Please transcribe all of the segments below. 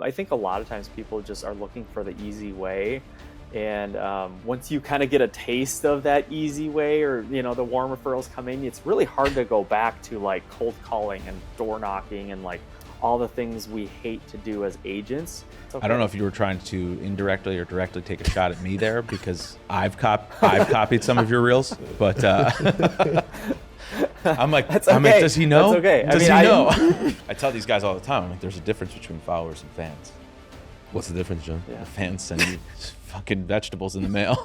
I think a lot of times people just are looking for the easy way. And once you kind of get a taste of that easy way, or, the warm referrals come in, it's really hard to go back to like cold calling and door knocking and like all the things we hate to do as agents. Okay. I don't know if you were trying to indirectly or directly take a shot at me there, because I've copied some of your reels, but I'm like, That's okay. I mean, does he know? That's okay. Does he know? I tell these guys all the time, like, there's a difference between followers and fans. What's the difference, John? Yeah. The fans send you fucking vegetables in the mail.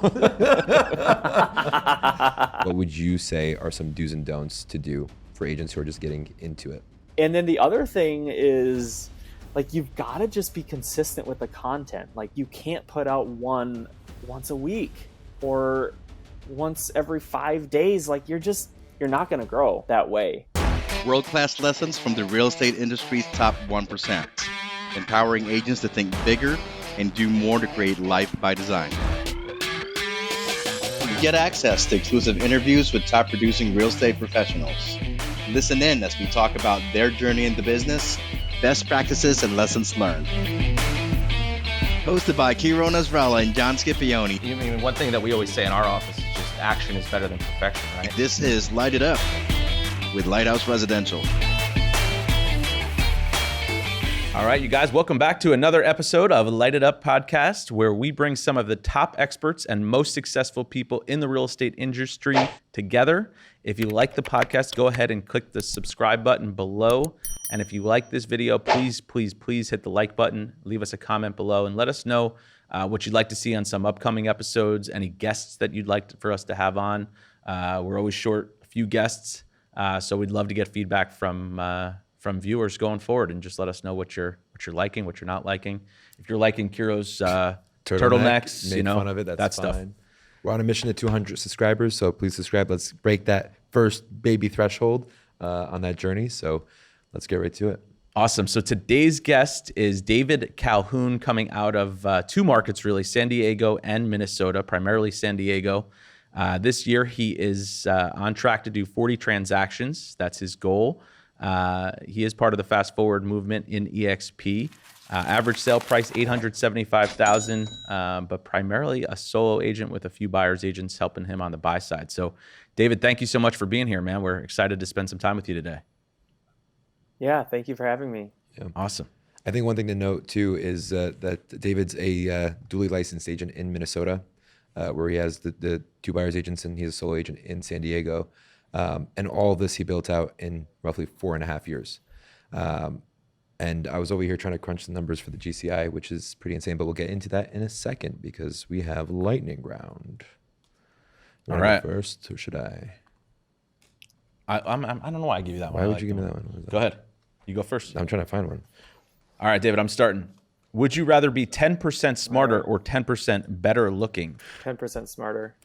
What would you say are some do's and don'ts to do for agents who are just getting into it? And then the other thing is, like, you've got to just be consistent with the content. Like, you can't put out one once a week or once every 5 days. Like, you're not going to grow that way. World-class lessons from the real estate industry's top 1%. Empowering agents to think bigger and do more to create life by design. Get access to exclusive interviews with top producing real estate professionals. Listen in as we talk about their journey in the business, best practices, and lessons learned. Hosted by KIRO, NASRALAH, and John SCIPIONE. I mean, one thing that we always say in our office is just action is better than perfection, right? This is Light It Up with Lighthouse Residential. All right, you guys, welcome back to another episode of Light It Up podcast, where we bring some of the top experts and most successful people in the real estate industry together. If you like the podcast, go ahead and click the subscribe button below. And if you like this video, please hit the like button, leave us a comment below, and let us know what you'd like to see on some upcoming episodes, any guests that you'd like for us to have on. We're always short a few guests, so we'd love to get feedback from viewers going forward, and just let us know what you're liking, what you're not liking. If you're liking Kiro's turtlenecks, make fun of it. That's that fine. stuff. We're on a mission to 200 subscribers, so please subscribe. Let's break that first baby threshold on that journey. So let's get right to it. Awesome. So today's guest is David Calhoun, coming out of two markets, really, San Diego and Minnesota, primarily San Diego. This year, he is on track to do 40 transactions. That's his goal. He is part of the Fast Forward movement in EXP. Average sale price $875,000, but primarily a solo agent with a few buyer's agents helping him on the buy side. So, David, thank you so much for being here, man. We're excited to spend some time with you today. Yeah, thank you for having me. Yeah. Awesome. I think one thing to note too is that David's a duly licensed agent in Minnesota, where he has the two buyer's agents, and he's a solo agent in San Diego. And all of this he built out in roughly 4.5 years. And I was over here trying to crunch the numbers for the GCI, which is pretty insane, but we'll get into that in a second because we have lightning round. All right. First, or should I? I don't know why I give you that one. Why would you give me that one? Go ahead. You go first. I'm trying to find one. All right, David, I'm starting. Would you rather be 10% smarter or 10% better looking? 10% smarter.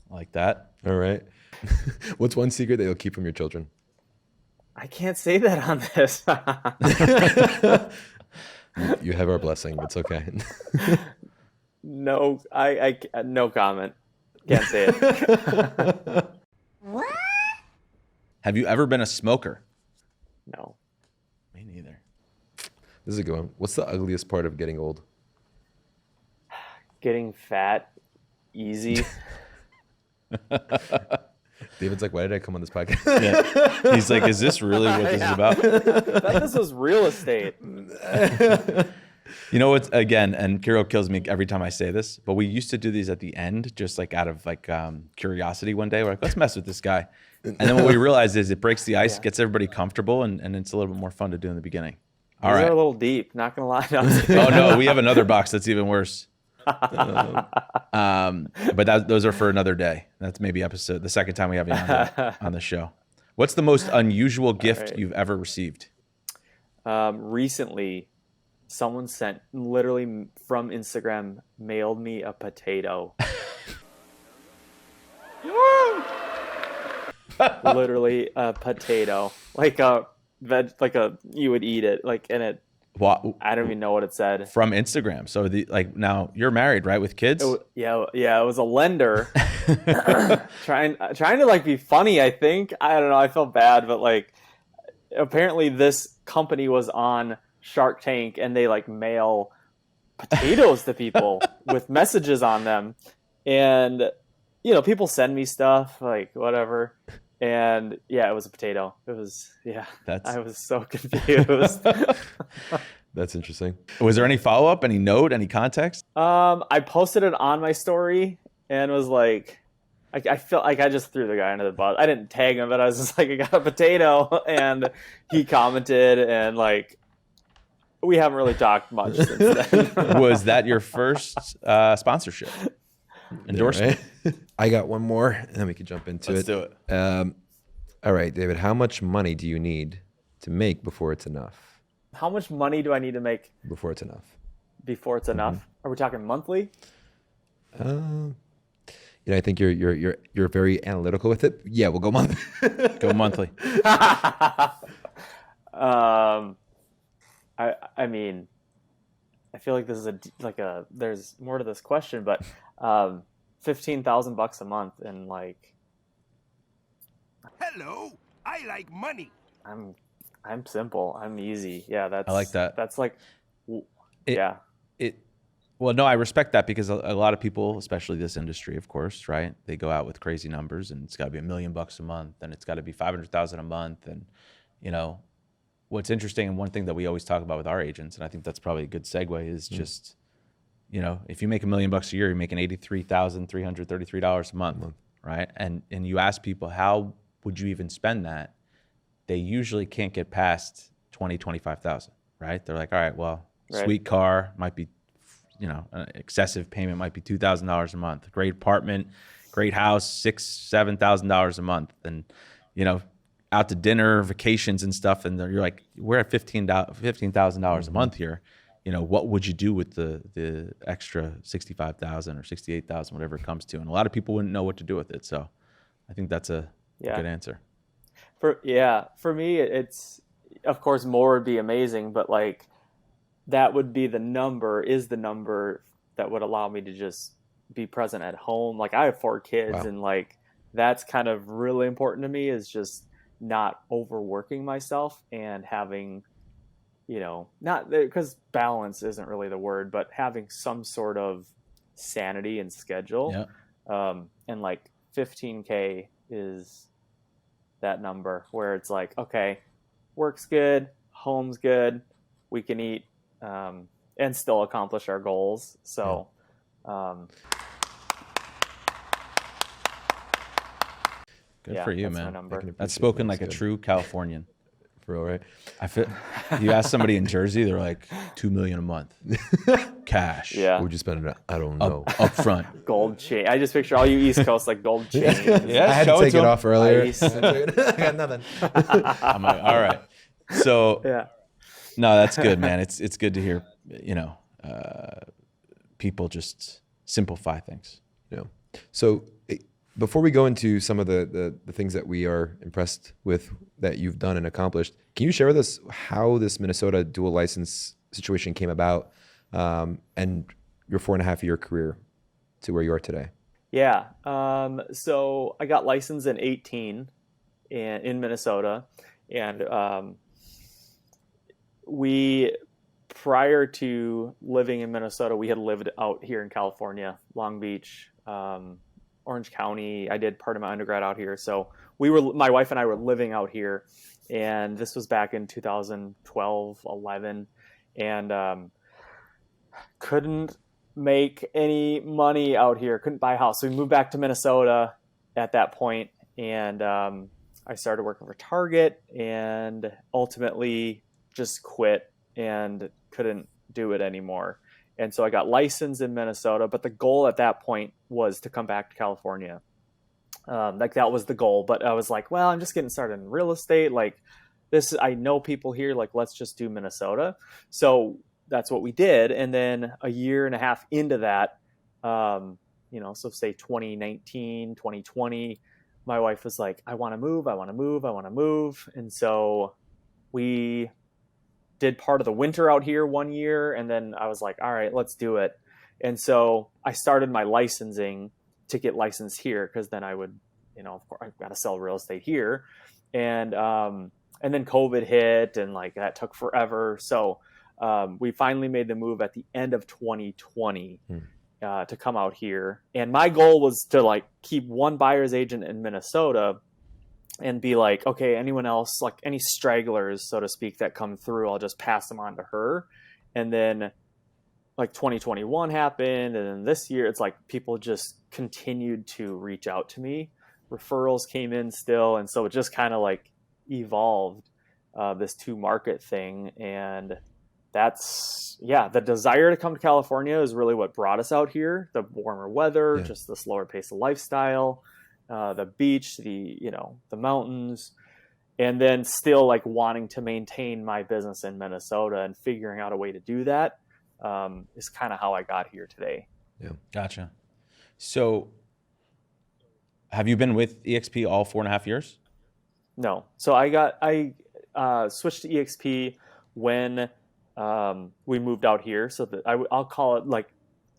Like that. All right. What's one secret that you'll keep from your children? I can't say that on this. You have our blessing. It's okay. No, I no comment. Can't say it. What? Have you ever been a smoker? No. Me neither. This is a good one. What's the ugliest part of getting old? Getting fat, easy. David's like, why did I come on this podcast? Yeah. He's like, is this really what this is about? I thought this was real estate. You know what's, again, and KIRO kills me every time I say this, but we used to do these at the end, just like out of like curiosity one day. We're like, let's mess with this guy. And then what we realize is it breaks the ice, gets everybody comfortable, and it's a little bit more fun to do in the beginning. All These right. are a little deep, not gonna lie. Oh no, we have another box that's even worse. But those are for another day. That's maybe the second time we have you on the show. What's the most unusual gift you've ever received? Recently, someone sent, literally from Instagram, mailed me a potato. Literally a potato, like a veg, you would eat it, and it. I don't even know what it said. From Instagram. So now you're married, right, with kids? Yeah. It was a lender trying to be funny. I think, I don't know. I felt bad, but apparently this company was on Shark Tank and they like mail potatoes to people with messages on them. And, you know, people send me stuff like whatever. And yeah, it was a potato. It was, yeah, I was so confused. That's interesting. Was there any follow-up, any note, any context? I posted it on my story and was like, I felt like I just threw the guy under the bus. I didn't tag him, but I was just like, I got a potato. And he commented, and like, we haven't really talked much since then. Was that your first sponsorship endorsement? Yeah, right? I got one more, and then we can jump into Let's it. do it. All right, David, how much money do you need to make before it's enough? How much money do I need to make Before it's enough? before it's enough? Are we talking monthly? You know, I think you're very analytical with it. Yeah, we'll go monthly. Go monthly. I mean, I feel like this is there's more to this question, but $15,000 a month, and like, Hello, I like money. I'm simple. I'm easy. Yeah, I like that. That's like, It- yeah. Well, no, I respect that, because a lot of people, especially this industry, of course, right? They go out with crazy numbers, and it's got to be $1 million a month, and it's got to be 500,000 a month, and you know, what's interesting, and one thing that we always talk about with our agents, and I think that's probably a good segue, is just, you know, if you make $1 million a year, you're making $83,333 a month, right? And you ask people, how would you even spend that? They usually can't get past 25,000, right? They're like, all right, well, sweet car might be, you know, an excessive payment might be $2,000 a month. Great apartment, great house, $7,000 a month, and you know, out to dinner, vacations and stuff, and you're like, we're at $15,000 a month here. You know, what would you do with the extra 65,000 or 68,000, whatever it comes to? And a lot of people wouldn't know what to do with it. So, I think that's a good answer. For me, it's, of course, more would be amazing, but like, that would be the number that would allow me to just be present at home. Like, I have 4 kids, and like, that's kind of really important to me, is just not overworking myself and having, you know, not because balance isn't really the word, but having some sort of sanity and schedule. And like 15K is that number where it's like, okay, work's good, home's good, we can eat, and still accomplish our goals. So, Good for you, that's man. my number. That's spoken like a true Californian. For real, right? I feel, you ask somebody in Jersey, they're like, $2 million a month, cash. Yeah. What would you spend it on? I don't know. Up front. Gold chain. I just picture all you East Coast like gold chain. Yeah, I had to take it off earlier. Ice. I got nothing. I'm like, all right. So, Yeah. no, that's good, man. It's good to hear, you know, people just simplify things. Yeah. So before we go into some of the things that we are impressed with that you've done and accomplished, can you share with us how this Minnesota dual license situation came about, and your 4.5-year career to where you are today? Yeah. So I got licensed in 18 in Minnesota, and prior to living in Minnesota, we had lived out here in California, Long Beach, Orange County. I did part of my undergrad out here. So my wife and I were living out here, and this was back in 2012, 11, and couldn't make any money out here, couldn't buy a house. So we moved back to Minnesota at that point, and I started working for Target, and ultimately just quit and couldn't do it anymore. And so I got licensed in Minnesota, but the goal at that point was to come back to California. Like, that was the goal. But I was like, well, I'm just getting started in real estate. Like, I know people here, like, let's just do Minnesota. So that's what we did. And then a year and a half into that, so say 2019, 2020, my wife was like, I want to move. And so we did part of the winter out here one year, and then I was like, all right, let's do it. And so I started my licensing to get licensed here, because then I would, of course, I've got to sell real estate here. And then COVID hit, and like that took forever. So we finally made the move at the end of 2020 to come out here. And my goal was to like keep one buyer's agent in Minnesota and be like, okay, anyone else, like any stragglers, so to speak, that come through, I'll just pass them on to her. And then like 2021 happened. And then this year, it's like people just continued to reach out to me. Referrals came in still. And so it just kind of like evolved this 2-market thing. And that's, the desire to come to California is really what brought us out here. The warmer weather, just the slower pace of lifestyle, the beach, the mountains, and then still like wanting to maintain my business in Minnesota and figuring out a way to do that is kind of how I got here today. Yeah. Gotcha. So have you been with EXP all 4.5 years? No. So I switched to EXP when we moved out here. So that I'll call it like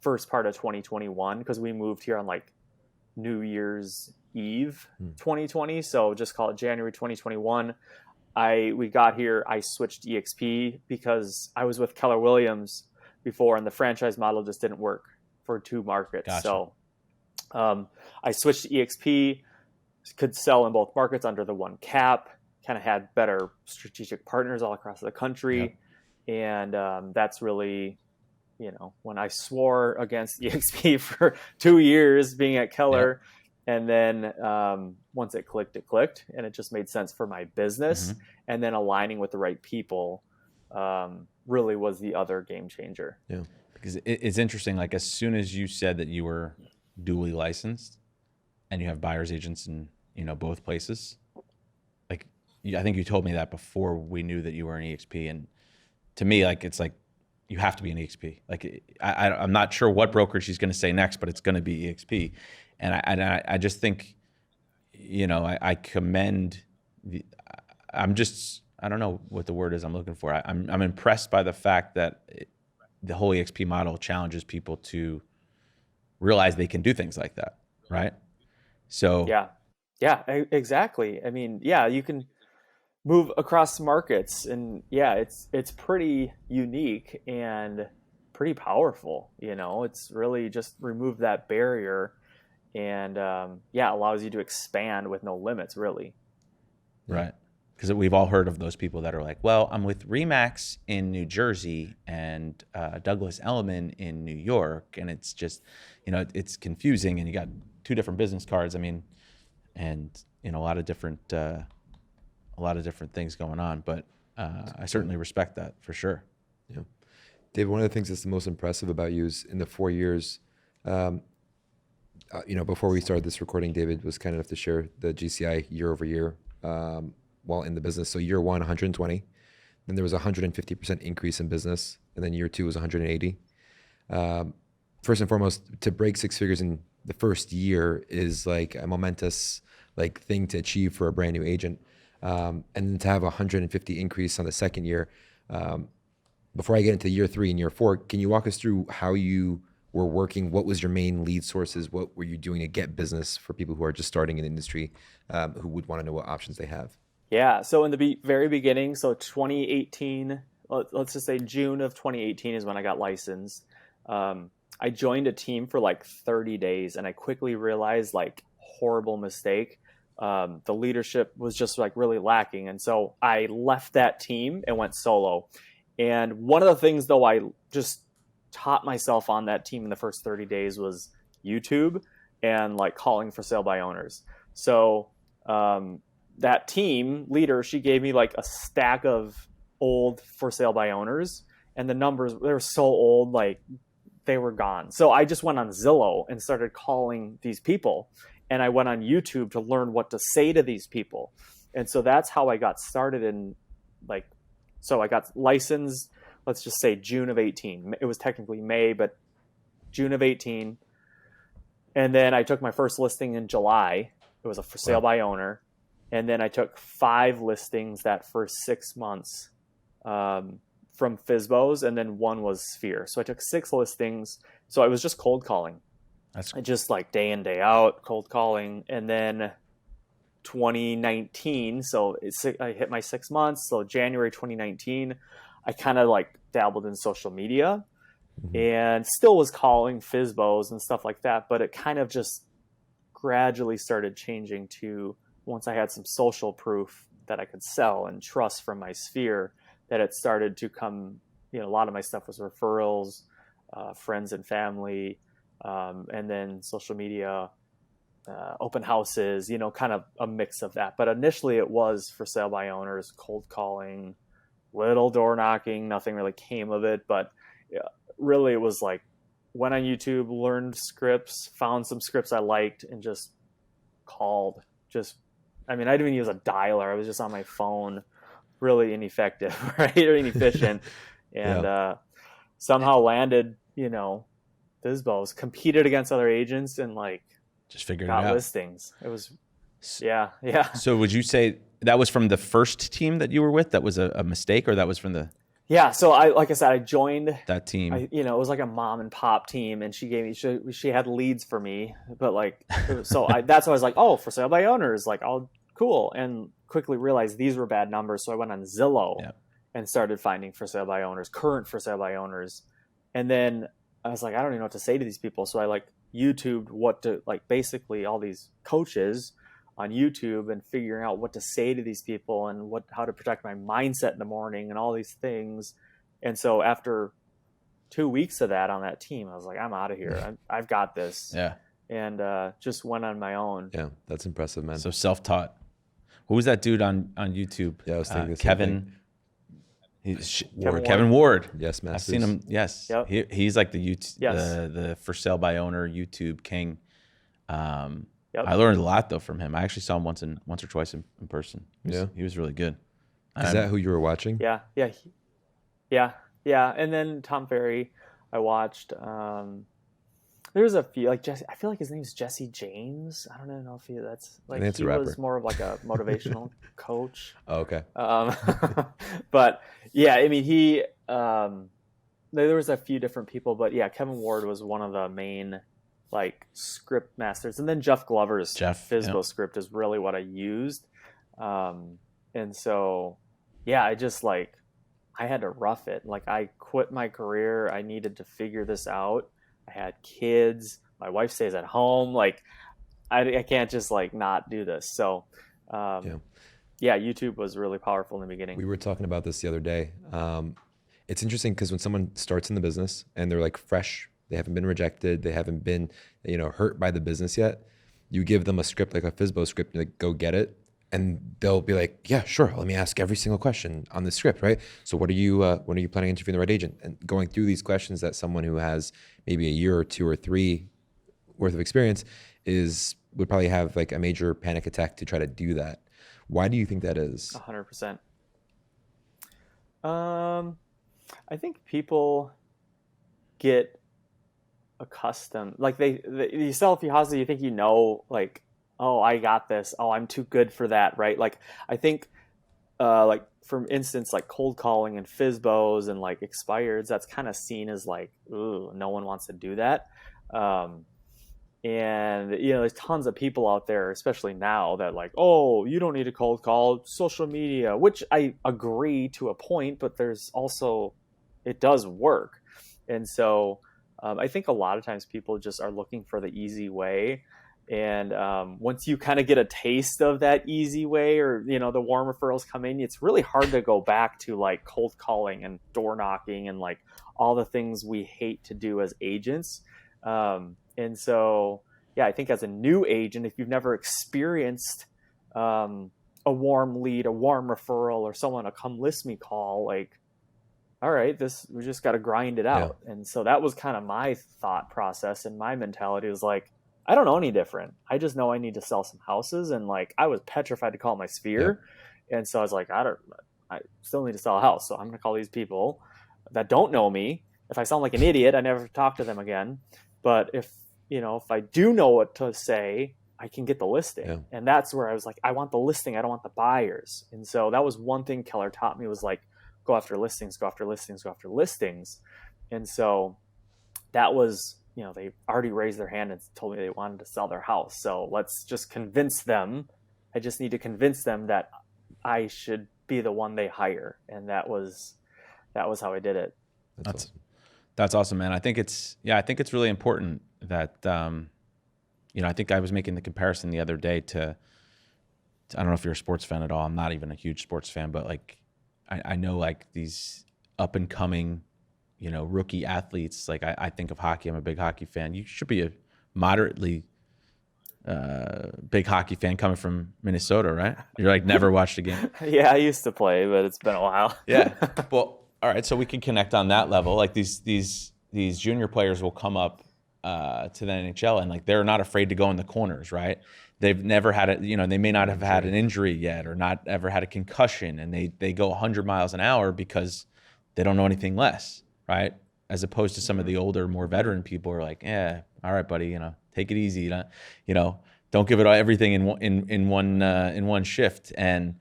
first part of 2021, because we moved here on like New Year's Eve 2020. So just call it January 2021. We got here, I switched to EXP because I was with Keller Williams before and the franchise model just didn't work for 2 markets. Gotcha. So I switched to EXP, could sell in both markets under the one cap, kind of had better strategic partners all across the country. Yep. And that's really, when I swore against EXP for 2 years being at Keller. Yep. And then once it clicked, and it just made sense for my business. Mm-hmm. And then aligning with the right people really was the other game changer. Yeah, because it's interesting. Like as soon as you said that you were dually licensed and you have buyer's agents in both places, like I think you told me that before we knew that you were an EXP. And to me, like it's like you have to be an EXP. Like I'm not sure what brokerage she's going to say next, but it's going to be EXP. And I just think, I commend I don't know what the word is I'm looking for. I'm impressed by the fact that the whole EXP model challenges people to realize they can do things like that, right? So yeah, exactly. I mean, you can move across markets, and it's pretty unique and pretty powerful. It's really just removed that barrier. And allows you to expand with no limits, really. Right. Because we've all heard of those people that are like, well, I'm with Remax in New Jersey and Douglas Elliman in New York. And it's just, it's confusing. And you got 2 different business cards. I mean, and, a lot of different things going on. But I certainly respect that for sure. Yeah. Dave, one of the things that's the most impressive about you is in the 4 years, before we started this recording, David was kind enough to share the GCI year over year while in the business. So year 1, 120. Then there was a 150% increase in business. And then year 2 was 180. First and foremost, to break 6 figures in the first year is like a momentous thing to achieve for a brand new agent. And then to have a 150 increase on the second year. Before I get into year 3 and year 4, can you walk us through how you were working? What was your main lead sources? What were you doing to get business for people who are just starting in the industry, who would want to know what options they have? Yeah. So in the very beginning, so 2018, let's just say June of 2018 is when I got licensed. I joined a team for like 30 days and I quickly realized horrible mistake. The leadership was just really lacking. And so I left that team and went solo. And one of the things though, I just taught myself on that team in the first 30 days was YouTube and calling for sale by owners. So that team leader, she gave me a stack of old for sale by owners, and the numbers, they were so old, they were gone. So I just went on Zillow and started calling these people, and I went on YouTube to learn what to say to these people. And so that's how I got started in so I got licensed, let's just say June of 18. It was technically May, but June of 18. And then I took my first listing in July. It was a for sale by owner. And then I took 5 listings that first 6 months from FSBOs, and then 1 was Sphere. So I took 6 listings. So I was just cold calling. That's just day in, day out, cold calling. And then 2019, so I hit my 6 months. So January 2019, I kind of dabbled in social media and still was calling FSBOs and stuff like that. But it kind of just gradually started changing to, once I had some social proof that I could sell and trust from my sphere, that it started to come, a lot of my stuff was referrals, friends and family, and then social media, open houses, kind of a mix of that. But initially it was for sale by owners, cold calling, little door knocking, nothing really came of it. But really it was like, went on YouTube, learned scripts, found some scripts I liked, and just called. I didn't even use a dialer. I was just on my phone, really ineffective, right? Or inefficient. And somehow landed, FSBOs, competed against other agents, and just figured it got out. listings. It was, yeah. So would you say that was from the first team that you were with? That was a mistake, or that was from the... Yeah, so like I said, I joined that team. it was like a mom and pop team, and she gave me, she had leads for me, but that's why I was like, oh, for sale by owners, cool, and quickly realized these were bad numbers, so I went on Zillow and started finding for sale by owners, current for sale by owners, and then I was like, I don't even know what to say to these people, so I YouTubed what to basically all these coaches on YouTube and figuring out what to say to these people and how to protect my mindset in the morning and all these things. And so after 2 weeks of that on that team, I was like, I'm out of here. I've got this. Yeah. And just went on my own. Yeah, that's impressive, man. So self-taught. Who was that dude on YouTube? Yeah, I was thinking Kevin. Kevin Ward. Yes, man. I've seen him. Yes. Yep. He's like the Yes. the for sale by owner YouTube king. Yep. I learned a lot though from him. I actually saw him once or twice in person. He was really good. Is that who you were watching? Yeah. And then Tom Ferry, I watched. There's a few Jesse. I feel like his name's Jesse James. I don't even know if that's I think it's he a rapper. was more of a motivational coach. Oh, okay. But yeah, he. There was a few different people, but yeah, Kevin Ward was one of the main script masters, and then Jeff Glover's FSBO script is really what I used. And so yeah, I just I had to rough it. I quit my career. I needed to figure this out. I had kids. My wife stays at home. I can't just not do this. So YouTube was really powerful in the beginning. We were talking about this the other day. It's interesting because when someone starts in the business and they're fresh, they haven't been rejected, they haven't been hurt by the business yet, you give them a script like a FSBO script, go get it, and they'll be like, yeah, sure, let me ask every single question on the script, right? So when are you planning on interviewing the right agent? And going through these questions that someone who has maybe a year or 2 or 3 worth of experience would probably have a major panic attack to try to do that. Why do you think that is? 100%. I think people get accustomed, you sell a few houses, you think oh, I got this, oh, I'm too good for that, right? I think for instance, cold calling and FSBOs and expireds, that's kind of seen as ooh, no one wants to do that. And there's tons of people out there, especially now, that oh, you don't need to cold call, social media, which I agree to a point, but there's also, it does work. And so I think a lot of times people just are looking for the easy way. And once you kind of get a taste of that easy way, or, the warm referrals come in, it's really hard to go back to cold calling and door knocking and all the things we hate to do as agents. And so, yeah, I think as a new agent, if you've never experienced a warm lead, a warm referral, or someone to come list me call, all right, we just got to grind it out. Yeah. And so that was kind of my thought process, and my mentality was I don't know any different. I just know I need to sell some houses, and I was petrified to call my sphere. Yeah. And so I was I still need to sell a house. So I'm going to call these people that don't know me. If I sound like an idiot, I never talk to them again. But if I do know what to say, I can get the listing. Yeah. And that's where I was I want the listing. I don't want the buyers. And so that was one thing Keller taught me, was go after listings, go after listings, go after listings. And so that was, they already raised their hand and told me they wanted to sell their house. So let's just convince them. I just need to convince them that I should be the one they hire. And that was how I did it. That's awesome, man. I think it's really important that, I think I was making the comparison the other day to I don't know if you're a sports fan at all. I'm not even a huge sports fan, but like, I know like these up and coming, rookie athletes. Like I think of hockey. I'm a big hockey fan. You should be a moderately big hockey fan coming from Minnesota, right? You're like never watched a game. Yeah, I used to play, but it's been a while. Yeah. Well, all right. So we can connect on that level. Like these junior players will come up to the NHL and like they're not afraid to go in the corners, right? They've never had they may not have had an injury yet or not ever had a concussion, and they go 100 miles an hour because they don't know anything less, right? As opposed to some of the older, more veteran people who are like, yeah, all right, buddy, take it easy, don't give it everything in one shift. And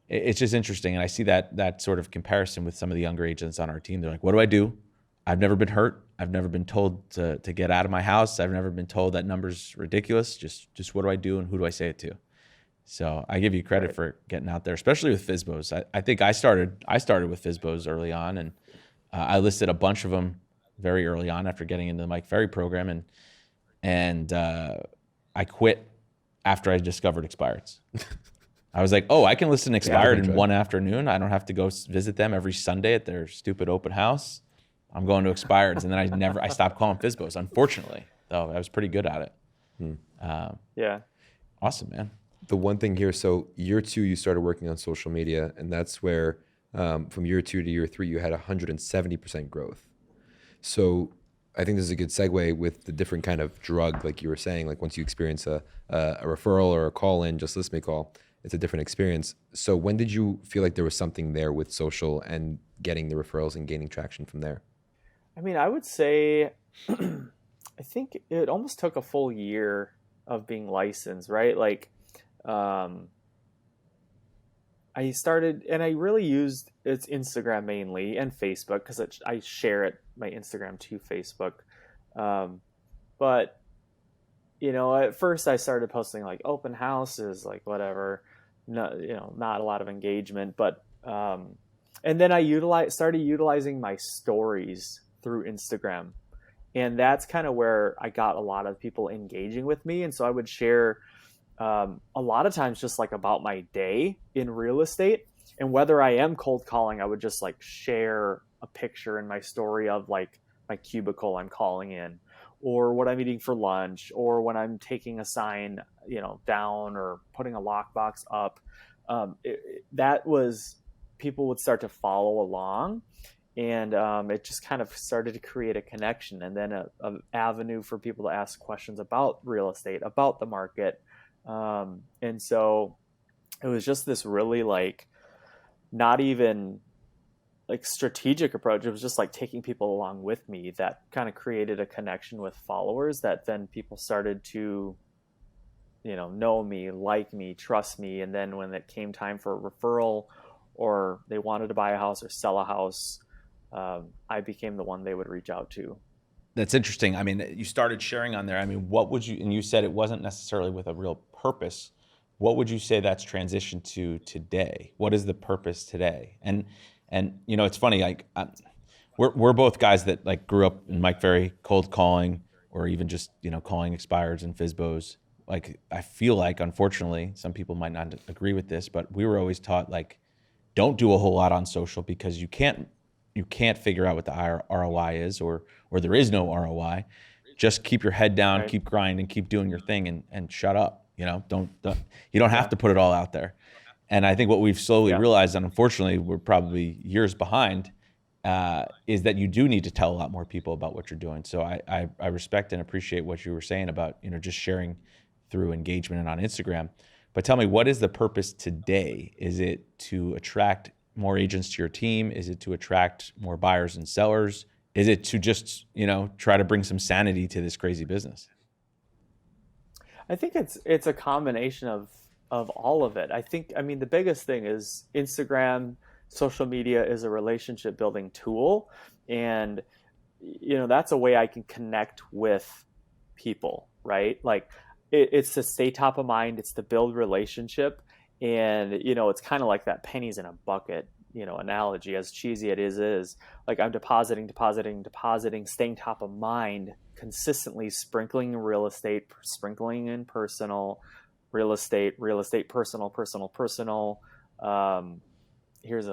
it's just interesting, and I see that sort of comparison with some of the younger agents on our team. They're like, what do I do? I've never been hurt. I've never been told to get out of my house. I've never been told that number's ridiculous. Just what do I do and who do I say it to? So I give you credit for getting out there, especially with FSBOs. I think I started with FSBOs early on, and I listed a bunch of them very early on after getting into the Mike Ferry program, and I quit after I discovered expireds. I was like, oh, I can listen to expired in one afternoon. I don't have to go visit them every Sunday at their stupid open house. I'm going to expireds, and then I stopped calling FSBOs, unfortunately, though I was pretty good at it. Yeah. Awesome, man. The one thing here, so year 2, you started working on social media, and that's where from year 2 to year 3, you had 170% growth. So I think this is a good segue with the different kind of drug, like you were saying, like once you experience a referral or a call in, just list me call, it's a different experience. So when did you feel like there was something there with social and getting the referrals and gaining traction from there? I mean, I would say, I think it almost took a full year of being licensed, right? Like, I started, and I really used it's Instagram mainly and Facebook because I share it, my Instagram to Facebook. But, at first I started posting like open houses, like whatever, not a lot of engagement, but, and then I started utilizing my stories through Instagram. And that's kind of where I got a lot of people engaging with me. And so I would share a lot of times just like about my day in real estate. And whether I am cold calling, I would just like share a picture in my story of like my cubicle I'm calling in, or what I'm eating for lunch, or when I'm taking a sign, down or putting a lockbox up. That was, people would start to follow along. And it just kind of started to create a connection, and then an avenue for people to ask questions about real estate, about the market. And so it was just this really like not even like strategic approach. It was just like taking people along with me that kind of created a connection with followers that then people started to, know me, like me, trust me. And then when it came time for a referral or they wanted to buy a house or sell a house, I became the one they would reach out to. That's interesting. I mean, you started sharing on there. I mean, what would you, and you said it wasn't necessarily with a real purpose. What would you say that's transitioned to today? What is the purpose today? And it's funny, like we're both guys that like grew up in Mike Ferry cold calling, or even just, calling expireds and FSBOs. Like, I feel like, unfortunately, some people might not agree with this, but we were always taught like, don't do a whole lot on social because you can't figure out what the ROI is, or there is no ROI. Just keep your head down, right. Keep grinding, keep doing your thing, and shut up. You don't have to put it all out there. And I think what we've slowly realized, and unfortunately we're probably years behind, is that you do need to tell a lot more people about what you're doing. So I respect and appreciate what you were saying about just sharing through engagement and on Instagram. But tell me, what is the purpose today? Is it to attract more agents to your team? Is it to attract more buyers and sellers? Is it to just, try to bring some sanity to this crazy business? I think it's a combination of all of it. The biggest thing is Instagram, social media is a relationship building tool. And, that's a way I can connect with people, right? Like it's to stay top of mind. It's to build relationship. And, it's kind of like that pennies in a bucket analogy, as cheesy it is like I'm depositing, staying top of mind, consistently sprinkling in real estate, sprinkling in personal, real estate, personal. Here's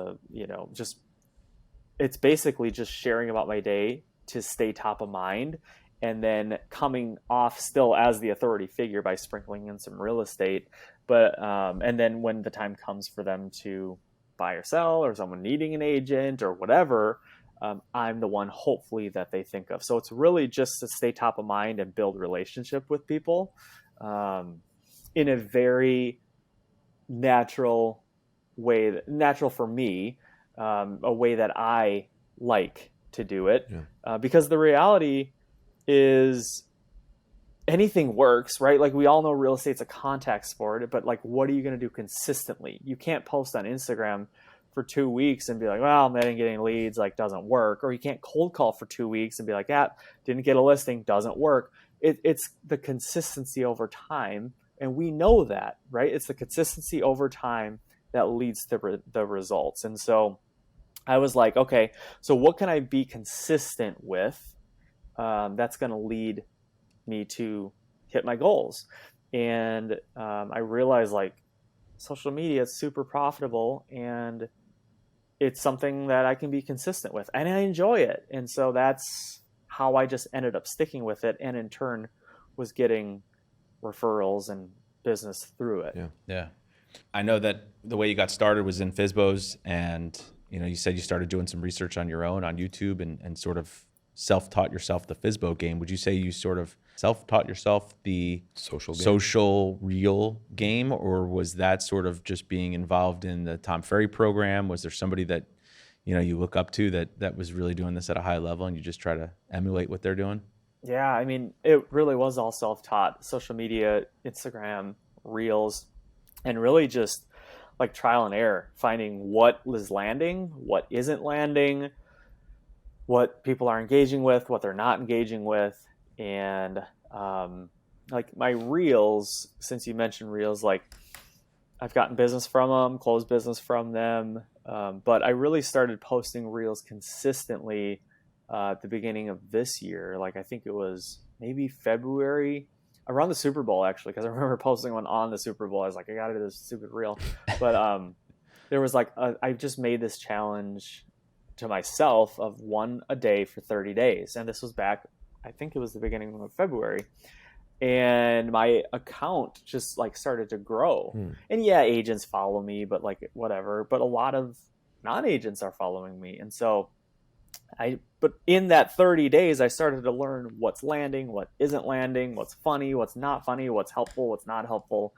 it's basically just sharing about my day to stay top of mind, and then coming off still as the authority figure by sprinkling in some real estate. But and then when the time comes for them to buy or sell, or someone needing an agent or whatever, I'm the one hopefully that they think of. So it's really just to stay top of mind and build relationship with people in a very natural way, natural for me, a way that I like to do it. Because the reality is anything works, right? Like we all know real estate's a contact sport, but like, what are you going to do consistently? You can't post on Instagram for 2 weeks and be like, well, I didn't get any leads, like doesn't work. Or you can't cold call for 2 weeks and be like, didn't get a listing, doesn't work. It's the consistency over time. And we know that, right? It's the consistency over time that leads to the results. And so I was like, okay, so what can I be consistent with that's going to lead me to hit my goals? And I realized like social media is super profitable, and it's something that I can be consistent with, and I enjoy it. And so that's how I just ended up sticking with it, and in turn was getting referrals and business through it. Yeah. I know that the way you got started was in FSBOs, and you said you started doing some research on your own on YouTube and sort of self-taught yourself the FSBO game. Would you say you sort of self-taught yourself the social real game, or was that sort of just being involved in the Tom Ferry program? Was there somebody that you look up to that was really doing this at a high level, and you just try to emulate what they're doing? Yeah, I mean, it really was all self-taught. Social media, Instagram, Reels, and really just like trial and error, finding what is landing, what isn't landing, what people are engaging with, what they're not engaging with. And like my Reels, since you mentioned Reels, like I've gotten business from them, closed business from them. But I really started posting Reels consistently at the beginning of this year. Like I think it was maybe February, around the Super Bowl, actually, because I remember posting one on the Super Bowl. I was like, I got to do this stupid reel. But there was like, I just made this challenge to myself of one a day for 30 days. And this was back, I think it was the beginning of February. And my account just like started to grow. And yeah, agents follow me, but like whatever. But a lot of non-agents are following me. And so but in that 30 days, I started to learn what's landing, what isn't landing, what's funny, what's not funny, what's helpful, what's not helpful.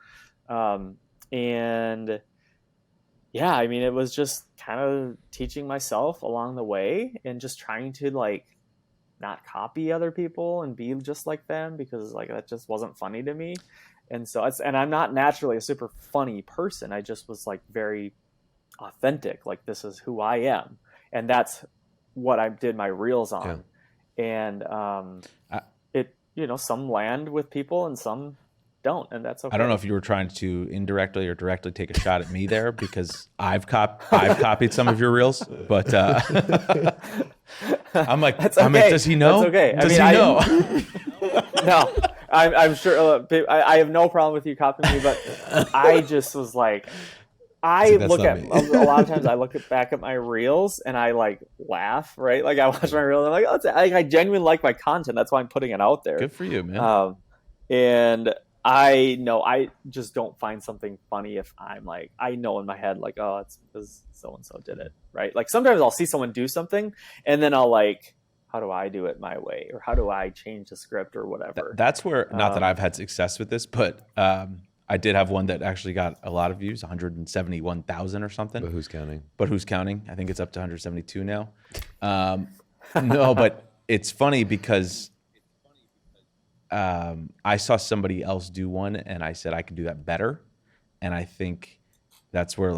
And yeah, I mean, it was just kind of teaching myself along the way and just trying to like not copy other people and be just like them, because like that just wasn't funny to me. And so and I'm not naturally a super funny person. I just was like very authentic. Like this is who I am. And that's what I did my Reels on. And it, some land with people and some don't, and that's okay. I don't know if you were trying to indirectly or directly take a shot at me there, because I've copied some of your Reels, but I'm like, that's okay. I mean, does he know? That's okay. Does he know? No, I'm sure. I have no problem with you copying me, but I just was like, I look at a lot of times I look back at my Reels and I like laugh, right? Like I watch my Reels and I'm like, I genuinely like my content. That's why I'm putting it out there. Good for you, man. And I know I just don't find something funny if I'm like, I know in my head, like, oh, it's because so-and-so did it, right? Like sometimes I'll see someone do something and then I'll like, how do I do it my way? Or how do I change the script or whatever? That's where, not that I've had success with this, but I did have one that actually got a lot of views, 171,000 or something. But who's counting? I think it's up to 172 now. No, but it's funny because I saw somebody else do one and I said I can do that better. And I think that's where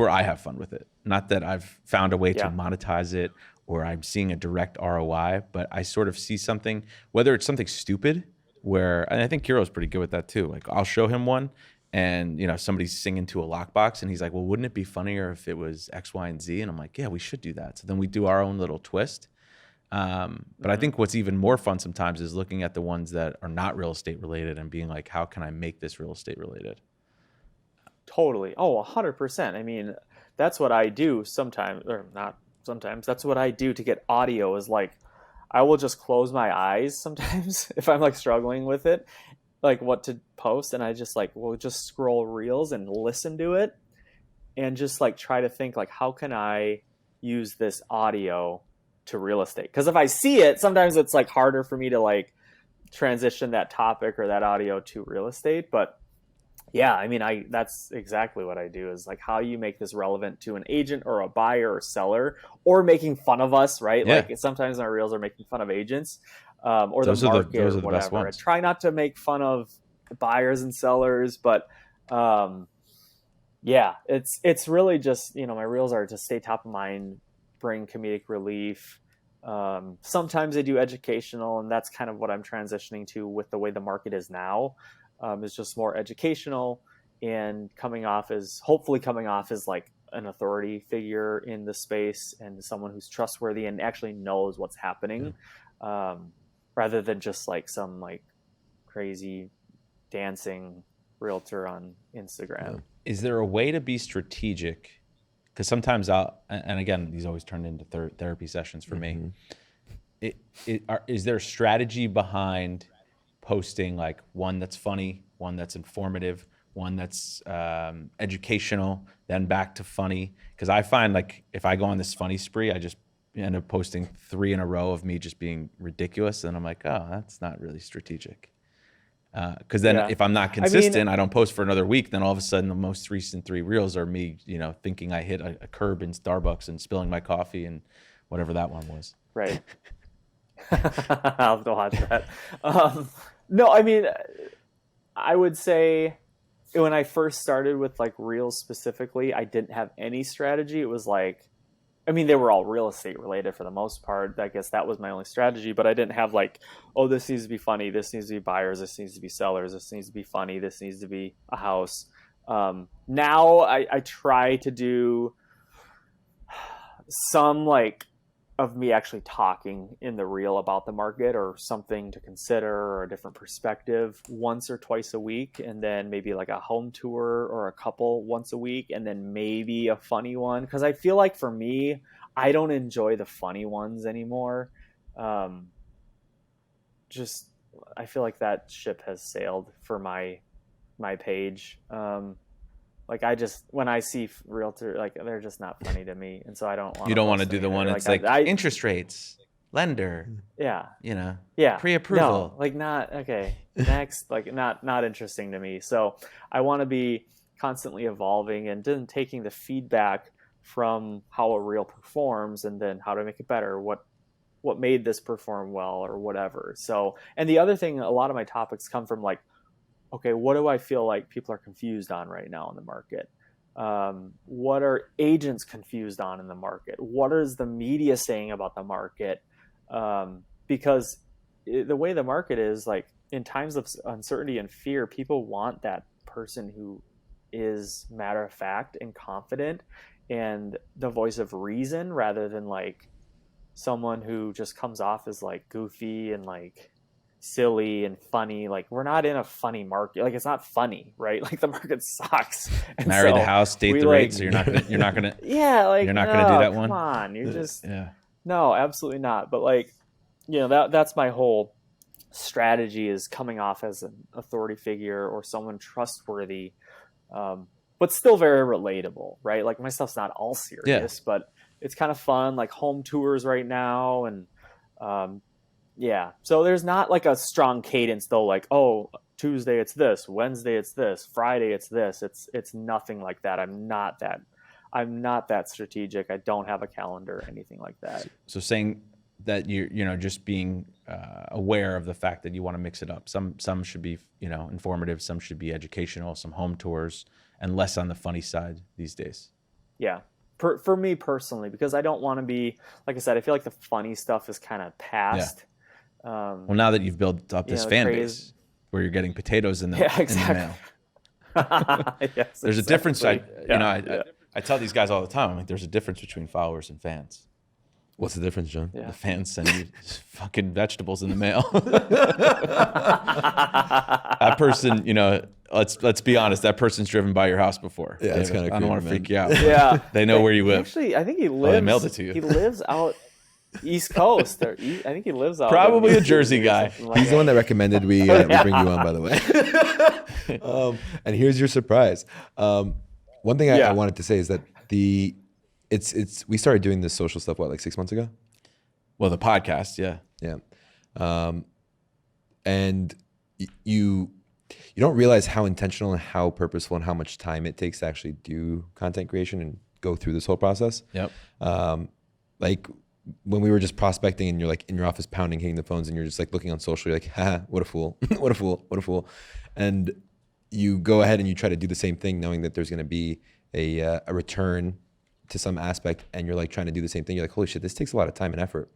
I have fun with it. Not that I've found a way to monetize it or I'm seeing a direct ROI, but I sort of see something, whether it's something stupid, and I think KIRO is pretty good with that too. Like I'll show him one and somebody's singing to a lockbox, and he's like, well, wouldn't it be funnier if it was X, Y, and Z? And I'm like, yeah, we should do that. So then we do our own little twist. But I think what's even more fun sometimes is looking at the ones that are not real estate related and being like, how can I make this real estate related? Totally. Oh, 100%. I mean, that's what I do sometimes, or not sometimes. That's what I do to get audio is like, I will just close my eyes sometimes if I'm like struggling with it, like what to post. And I just like, will just scroll reels and listen to it and just like try to think like, how can I use this audio to real estate? Because if I see it, sometimes it's like harder for me to like transition that topic or that audio to real estate. But yeah, I mean, that's exactly what I do is like how you make this relevant to an agent or a buyer or seller or making fun of us, right? Yeah. Like sometimes our reels are making fun of agents or Those the are the- market those or are the best whatever. I ones. try not to make fun of buyers and sellers, but yeah, it's really just, my reels are to stay top of mind, bring comedic relief. Sometimes I do educational, and that's kind of what I'm transitioning to with the way the market is now. Is just more educational and hopefully coming off as like an authority figure in the space and someone who's trustworthy and actually knows what's happening, rather than just like some like crazy dancing realtor on Instagram. Is there a way to be strategic? Because sometimes and again, these always turn into therapy sessions for me. Is there a strategy behind posting like one that's funny, one that's informative, one that's educational, then back to funny? Because I find like if I go on this funny spree, I just end up posting 3 in a row of me just being ridiculous, and I'm like, oh, that's not really strategic. Because then if I'm not consistent, I don't post for another week. Then all of a sudden, the most recent 3 reels are me, thinking I hit a curb in Starbucks and spilling my coffee and whatever that one was. Right. I'll have to watch that. No, I mean, I would say when I first started with like reels specifically, I didn't have any strategy. It was like, I mean, they were all real estate related for the most part. I guess that was my only strategy, but I didn't have like, oh, this needs to be funny. This needs to be buyers. This needs to be sellers. This needs to be funny. This needs to be a house. Now I try to do some like of me actually talking in the reel about the market or something to consider or a different perspective once or twice a week. And then maybe like a home tour or a couple once a week. And then maybe a funny one. Cause I feel like for me, I don't enjoy the funny ones anymore. I feel like that ship has sailed for my page. Like when I see realtor, like they're just not funny to me, and so I don't want. You don't want to do the one that's like interest rates, lender. Yeah. Yeah. Pre-approval. No, like not okay. Next, like not interesting to me. So I want to be constantly evolving and then taking the feedback from how a reel performs, and then how to make it better. What made this perform well, or whatever. So, and the other thing, a lot of my topics come from like, okay, what do I feel like people are confused on right now in the market? What are agents confused on in the market? What is the media saying about the market? Because the way the market is, like in times of uncertainty and fear, people want that person who is matter of fact and confident and the voice of reason, rather than like someone who just comes off as like goofy and like silly and funny. Like we're not in a funny market. Like it's not funny, right? Like the market sucks. And marry the house, date the rate. So you're not gonna yeah, like you're not gonna do that one. Come on, you're just no, absolutely not. But like, that's my whole strategy, is coming off as an authority figure or someone trustworthy, but still very relatable, right? Like my stuff's not all serious, but it's kind of fun. Like home tours right now, and yeah. So there's not like a strong cadence though, like, oh, Tuesday it's this, Wednesday it's this, Friday it's this. It's nothing like that. I'm not that strategic. I don't have a calendar or anything like that. So saying that you're just being aware of the fact that you want to mix it up. Some should be, informative, some should be educational, some home tours, and less on the funny side these days. Yeah. For me personally, because I don't want to be, like I said, I feel like the funny stuff is kind of past. Yeah. Well, now that you've built up this fan base where you're getting potatoes in the, in the mail. Yes, There's a difference. exactly. I tell these guys all the time. I'm like, there's a difference between followers and fans. What's the difference, John? Yeah. The fans send you fucking vegetables in the mail. That person, let's be honest. That person's driven by your house before. Yeah, it's David. kinda I don't want to creepy, freak you out. Yeah, They know where you live. Actually, I think he they lives. mailed it to you. He lives out East Coast. I think he lives out. Probably in a Jersey guy. something like He's the that. one that recommended we bring you on, by the way. And here's your surprise. One thing I wanted to say is that we started doing this social stuff like 6 months ago. Well, the podcast, yeah. Yeah. And you don't realize how intentional and how purposeful and how much time it takes to actually do content creation and go through this whole process. Yep. Like when we were just prospecting and you're like in your office pounding, hitting the phones, and you're just like looking on social, you're like, ha, what a fool, what a fool, what a fool. And you go ahead and you try to do the same thing knowing that there's going to be a return to some aspect, and you're like trying to do the same thing. You're like, holy shit, this takes a lot of time and effort.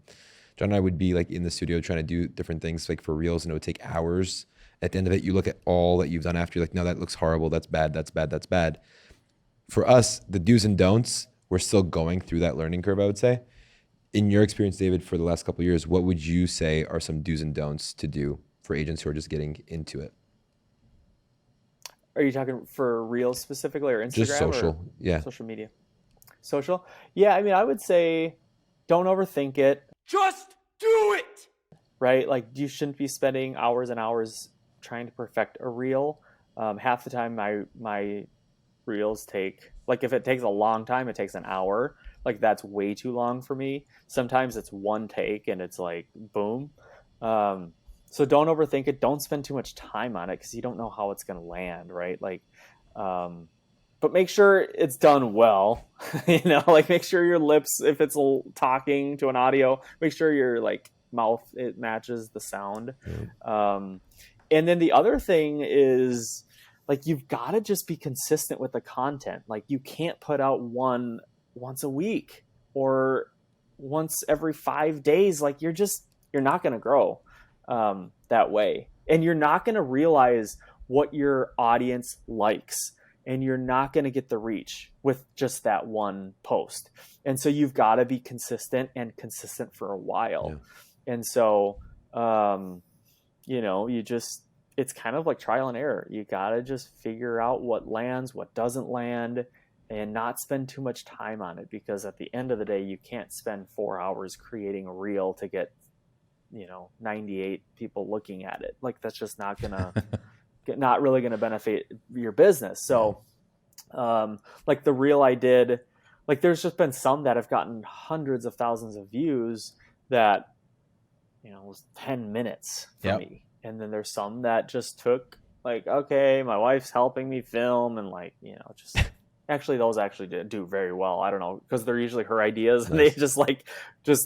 John and I would be like in the studio trying to do different things like for reels, and it would take hours. At the end of it, you look at all that you've done after, you're like, no, that looks horrible. That's bad. That's bad. That's bad. For us, the do's and don'ts, we're still going through that learning curve, I would say. In your experience, David, for the last couple of years, what would you say are some do's and don'ts to do for agents who are just getting into it? Are you talking for Reels specifically or Instagram? Just social, or yeah. Social media. Social? Yeah, I mean, I would say don't overthink it. Just do it! Right? Like, you shouldn't be spending hours and hours trying to perfect a reel. Half the time my reels take, like, if it takes a long time, it takes an hour. Like, that's way too long for me. Sometimes it's one take and it's like, boom. So don't overthink it. Don't spend too much time on it because you don't know how it's going to land, right? Like, but make sure it's done well. Like, make sure your lips, if it's talking to an audio, make sure your like mouth, it matches the sound. And then the other thing is, like, you've got to just be consistent with the content. Like, you can't put out one once a week or once every 5 days. Like, you're not going to grow that way. And you're not going to realize what your audience likes. And you're not going to get the reach with just that one post. And so you've got to be consistent and consistent for a while. Yeah. And so, it's kind of like trial and error. You got to just figure out what lands, what doesn't land, and not spend too much time on it, because at the end of the day, you can't spend 4 hours creating a reel to get, 98 people looking at it. Like, that's just not going to not really going to benefit your business. So, like the reel I did, like, there's just been some that have gotten hundreds of thousands of views that, was 10 minutes for me. And then there's some that just took, like, okay, my wife's helping me film, and like, just actually those actually did do very well. I don't know, because they're usually her ideas and they just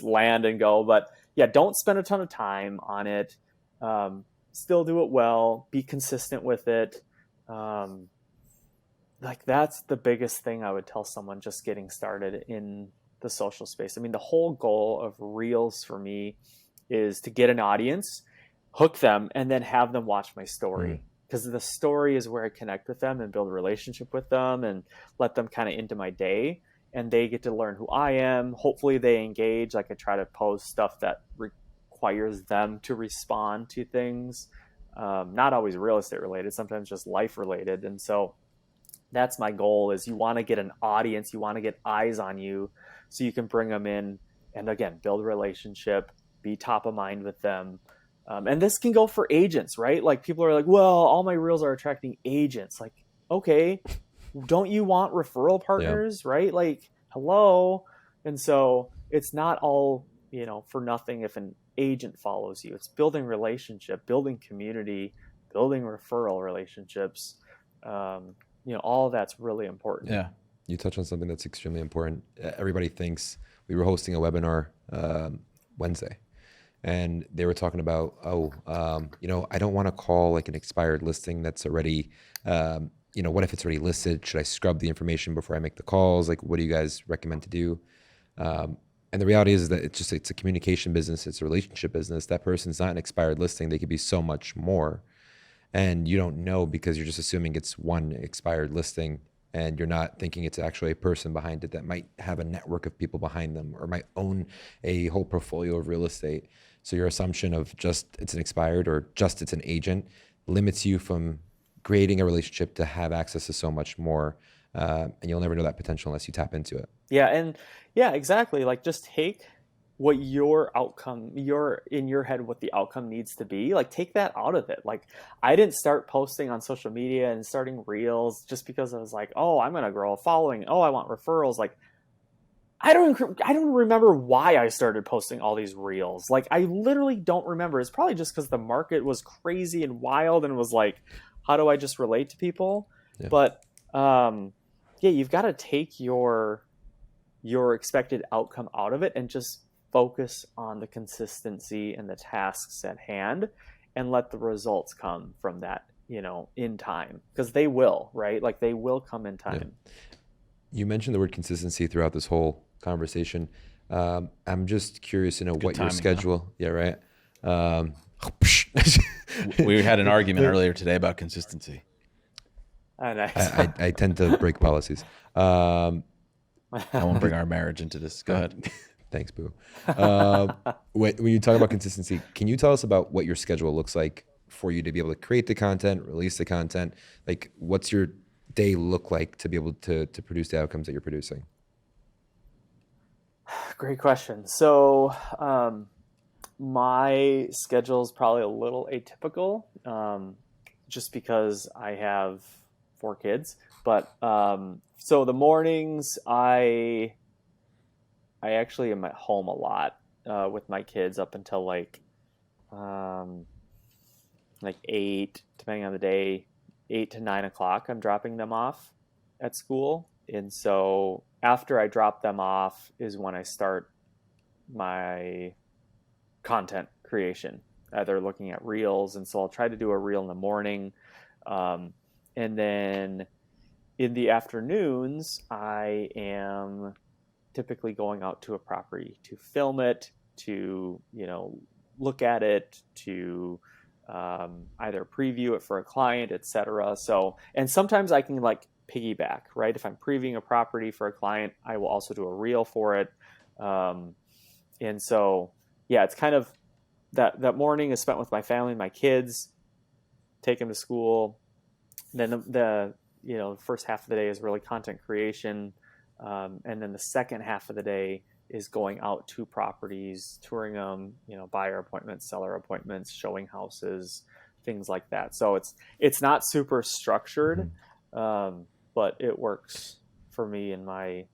land and go. But yeah, don't spend a ton of time on it. Still do it well, be consistent with it. Like, that's the biggest thing I would tell someone just getting started in the social space. I mean, the whole goal of Reels for me is to get an audience, hook them, and then have them watch my story. Because the story is where I connect with them and build a relationship with them and let them kind of into my day. And they get to learn who I am. Hopefully they engage. Like, I try to post stuff that requires them to respond to things. Not always real estate related, sometimes just life related. And so that's my goal, is you want to get an audience, you want to get eyes on you so you can bring them in and, again, build a relationship, be top of mind with them. And this can go for agents, right? Like, people are like, well, all my reels are attracting agents. Like, okay, don't you want referral partners, right? Like, hello. And so it's not all, for nothing if an agent follows you. It's building relationship, building community, building referral relationships. All of that's really important. Yeah. You touch on something that's extremely important. Everybody thinks, we were hosting a webinar Wednesday, and they were talking about, I don't want to call like an expired listing that's already, what if it's already listed? Should I scrub the information before I make the calls? Like, what do you guys recommend to do? And the reality is that it's a communication business. It's a relationship business. That person's not an expired listing. They could be so much more. and you don't know because you're just assuming it's one expired listing, and you're not thinking it's actually a person behind it that might have a network of people behind them or might own a whole portfolio of real estate. So your assumption of just it's an expired or just it's an agent limits you from creating a relationship to have access to so much more. And you'll never know that potential unless you tap into it. Yeah. And yeah, exactly. Like just take what your outcome, in your head, what the outcome needs to be. Like take that out of it. Like I didn't start posting on social media and starting reels just because I was like, oh, I'm going to grow a following. Oh, I want referrals. Like I don't remember why I started posting all these reels. Like I literally don't remember. It's probably just because the market was crazy and wild and was like, how do I just relate to people? Yeah. But yeah, you've got to take your expected outcome out of it and just focus on the consistency and the tasks at hand and let the results come from that, in time, because they will, right? Like they will come in time. Yeah. You mentioned the word consistency throughout this whole conversation. I'm just curious to know what your schedule. Huh? Yeah, right. We had an argument earlier today about consistency. Oh, nice. I tend to break policies. I won't bring our marriage into this. Go ahead. Thanks, Boo. When you talk about consistency, can you tell us about what your schedule looks like for you to be able to create the content, release the content? Like, what's your day look like to be able to produce the outcomes that you're producing? Great question. So my schedule is probably a little atypical, just because I have 4 kids. But so the mornings, I actually am at home a lot with my kids up until like 8, depending on the day, 8 to 9 o'clock. I'm dropping them off at school. And so after I drop them off is when I start my content creation, either looking at reels. And so I'll try to do a reel in the morning. And then in the afternoons, I am typically going out to a property to film it, to, look at it, to either preview it for a client, etc. So, and sometimes I can like piggyback, right? If I'm previewing a property for a client, I will also do a reel for it. And so, yeah, it's kind of that morning is spent with my family, my kids, take them to school. Then the first half of the day is really content creation. And then the second half of the day is going out to properties, touring them, buyer appointments, seller appointments, showing houses, things like that. So it's not super structured, but it works for me in my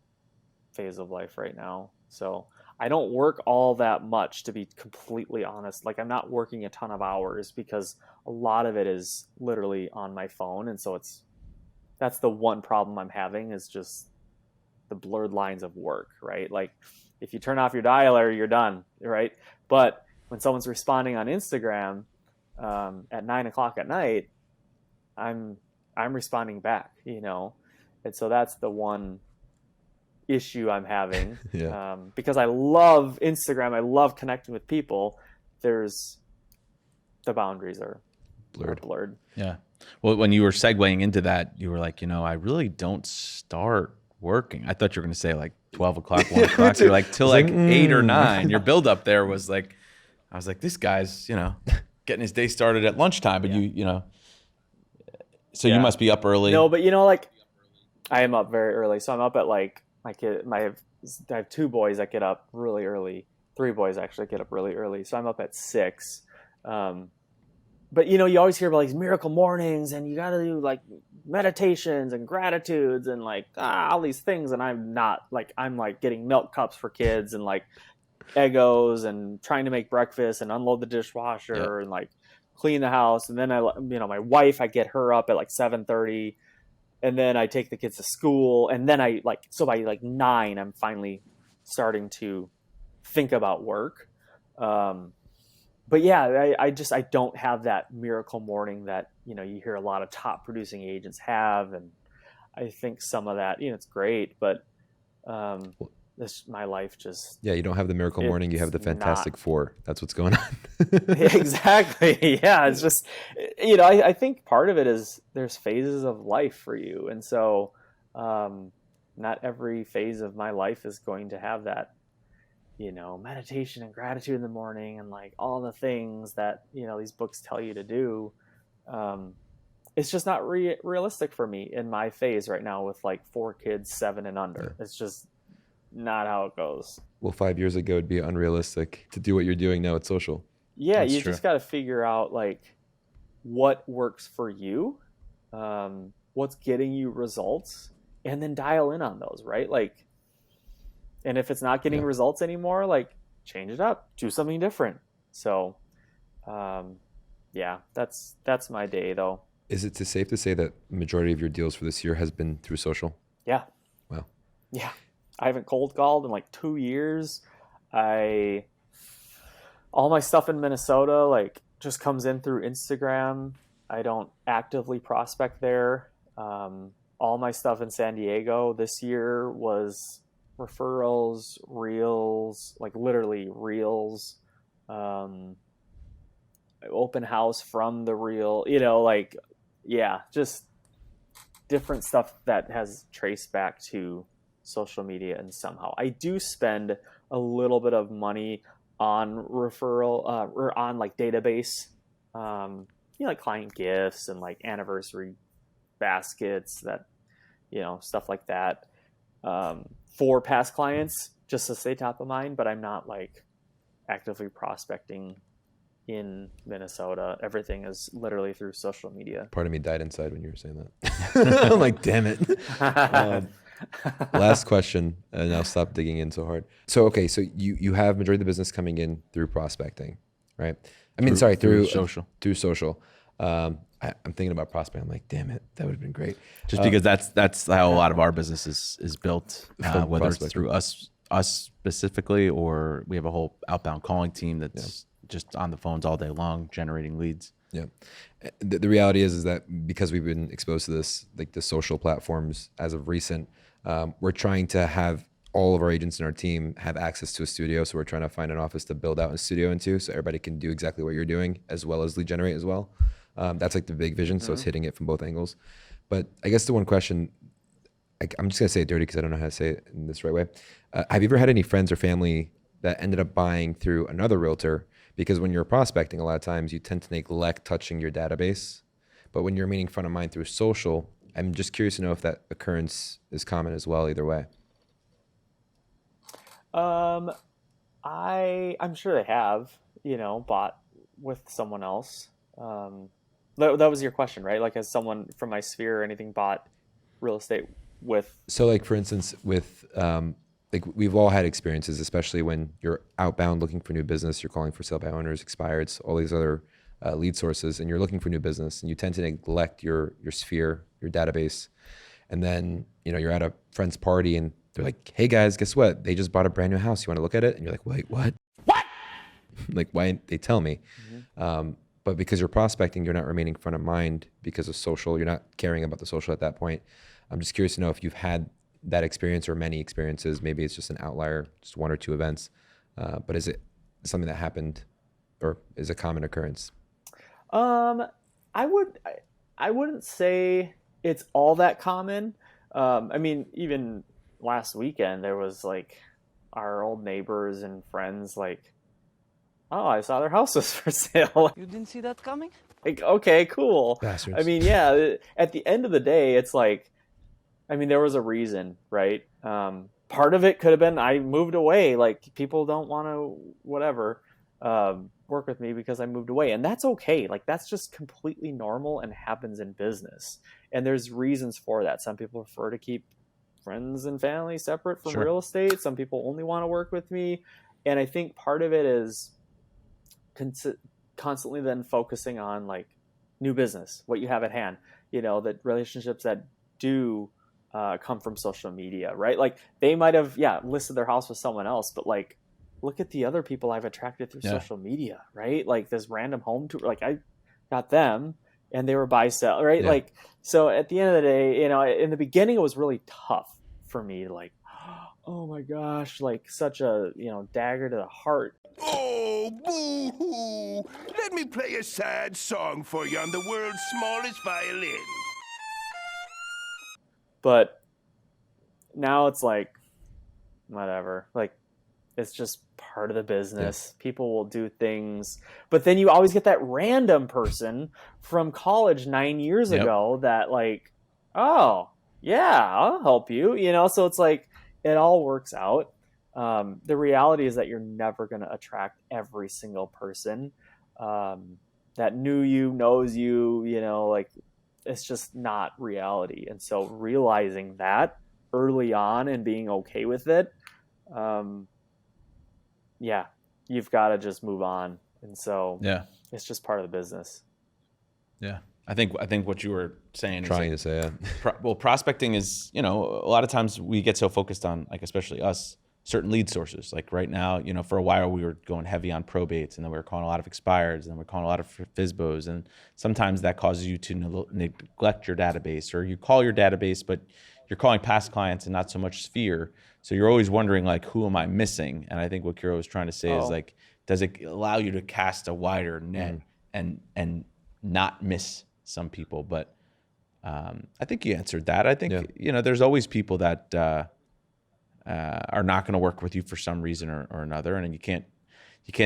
phase of life right now. So I don't work all that much, to be completely honest. Like I'm not working a ton of hours because a lot of it is literally on my phone. And so that's the one problem I'm having, is just the blurred lines of work, right? Like if you turn off your dialer, you're done, right? But when someone's responding on Instagram at 9 o'clock at night, I'm responding back, and so that's the one issue I'm having. Yeah. Because I love Instagram, I love connecting with people. The boundaries are blurred. Yeah. Well, when you were segueing into that, you were like, I really don't start working. I thought you were going to say like 12 o'clock, 1 o'clock. You're like till like 8 or 9. Your build up there was like, I was like, this guy's, getting his day started at lunchtime, but so you must be up early. No, but like I am up very early. So I'm up at like I have 2 boys that get up really early. 3 boys actually get up really early. So I'm up at 6. But you always hear about these miracle mornings, and you got to do like meditations and gratitudes and like all these things. And I'm like getting milk cups for kids and like Eggos and trying to make breakfast and unload the dishwasher and like clean the house. And then my wife, I get her up at like 7:30, and then I take the kids to school. And then by like 9, I'm finally starting to think about work. But yeah, I don't have that miracle morning that, you hear a lot of top producing agents have. And I think some of that, it's great, but my life just Yeah, you don't have the miracle morning, you have the it's Fantastic not Four. That's what's going on. exactly. Yeah, it's just I think part of it is there's phases of life for you, and so not every phase of my life is going to have that meditation and gratitude in the morning and like all the things that these books tell you to do. It's just not realistic for me in my phase right now with like 4 kids, 7 and under. It's just not how it goes. Well, 5 years ago, it'd be unrealistic to do what you're doing now at social. Yeah, That's you true. just got to figure out like what works for you, what's getting you results, and then dial in on those, right? Like, and if it's not getting results anymore, like change it up, do something different. So, yeah, that's my day though. Is it safe to say that majority of your deals for this year has been through social? Yeah. Wow. Yeah. I haven't cold called in like 2 years. All my stuff in Minnesota like just comes in through Instagram. I don't actively prospect there. All my stuff in San Diego this year was referrals, reels, like literally reels, open house from the reel, like, yeah, just different stuff that has traced back to social media. And somehow I do spend a little bit of money on referral or on like database, like client gifts and like anniversary baskets that, stuff like that, for past clients just to stay top of mind, but I'm not like actively prospecting in Minnesota. Everything is literally through social media. Part of me died inside when you were saying that. I'm like, damn it. Last question, and I'll stop digging in so hard. So, okay, so you have majority of the business coming in through prospecting, right? Through social. Through social. I'm thinking about prospecting. I'm like, damn it, that would have been great. Just because that's how a lot of our business is built, From whether it's prospecting. through us specifically, or we have a whole outbound calling team that's just on the phones all day long generating leads. Yeah. The reality is that because we've been exposed to this, like the social platforms as of recent, we're trying to have all of our agents in our team have access to a studio. So we're trying to find an office to build out a studio into so everybody can do exactly what you're doing as well as lead generate as well. That's like the big vision. So it's hitting it from both angles. But I guess the one question, I'm just going to say it dirty because I don't know how to say it in this right way. Have you ever had any friends or family that ended up buying through another realtor? Because when you're prospecting, a lot of times you tend to neglect touching your database. But when you're meeting front of mind through social, I'm just curious to know if that occurrence is common as well, either way. I'm sure they have, bought with someone else. That was your question, right? Like, has someone from my sphere or anything bought real estate with? So like, for instance, with, like we've all had experiences, especially when you're outbound looking for new business, you're calling for sale by owners, expireds, all these other lead sources, and you're looking for new business, and you tend to neglect your sphere, your database. And then, you're at a friend's party and they're like, hey guys, guess what? They just bought a brand new house. You want to look at it? And you're like, wait, what? What? Like, why didn't they tell me? But because you're prospecting, you're not remaining front of mind because of social. You're not caring about the social at that point. I'm just curious to know if you've had that experience or many experiences. Maybe it's just an outlier, just 1 or 2 events. But is it something that happened or is a common occurrence? I wouldn't say it's all that common. I mean, even last weekend there was like our old neighbors and friends like, oh, I saw their house was for sale. You didn't see that coming? Like, okay, cool. Bastards. I mean, yeah, at the end of the day, it's like, I mean, there was a reason, right? Part of it could have been I moved away. Like, people don't want to, whatever, work with me because I moved away. And that's okay. Like, that's just completely normal and happens in business. And there's reasons for that. Some people prefer to keep friends and family separate from real estate. Some people only want to work with me. And I think part of it is constantly then focusing on like new business, what you have at hand, that relationships that do come from social media, right? Like they might have, listed their house with someone else, but like, look at the other people I've attracted through social media, right? Like this random home tour, like I got them and they were buy sell, right? Yeah. Like, so at the end of the day, in the beginning, it was really tough for me. Like, oh my gosh, like such a, dagger to the heart. Oh, boo-hoo! Let me play a sad song for you on the world's smallest violin. But now it's like, whatever. Like, it's just part of the business. People will do things. But then you always get that random person from college 9 years ago that like, oh, yeah, I'll help you. So it's like, it all works out. The reality is that you're never going to attract every single person that knew you, knows you, like it's just not reality. And so realizing that early on and being okay with it, you've got to just move on. And so it's just part of the business. Yeah. I think what you were saying Trying is to say, well, prospecting is, a lot of times we get so focused on, like, especially us, certain lead sources. Like right now, for a while we were going heavy on probates, and then we were calling a lot of expireds, and then we're calling a lot of FSBOs. And sometimes that causes you to neglect your database, or you call your database, but you're calling past clients and not so much Sphere. So you're always wondering, like, who am I missing? And I think what KIRO is trying to say is, like, does it allow you to cast a wider net and not miss some people? But I think you answered that. I think, there's always people that are not going to work with you for some reason or another. And you can't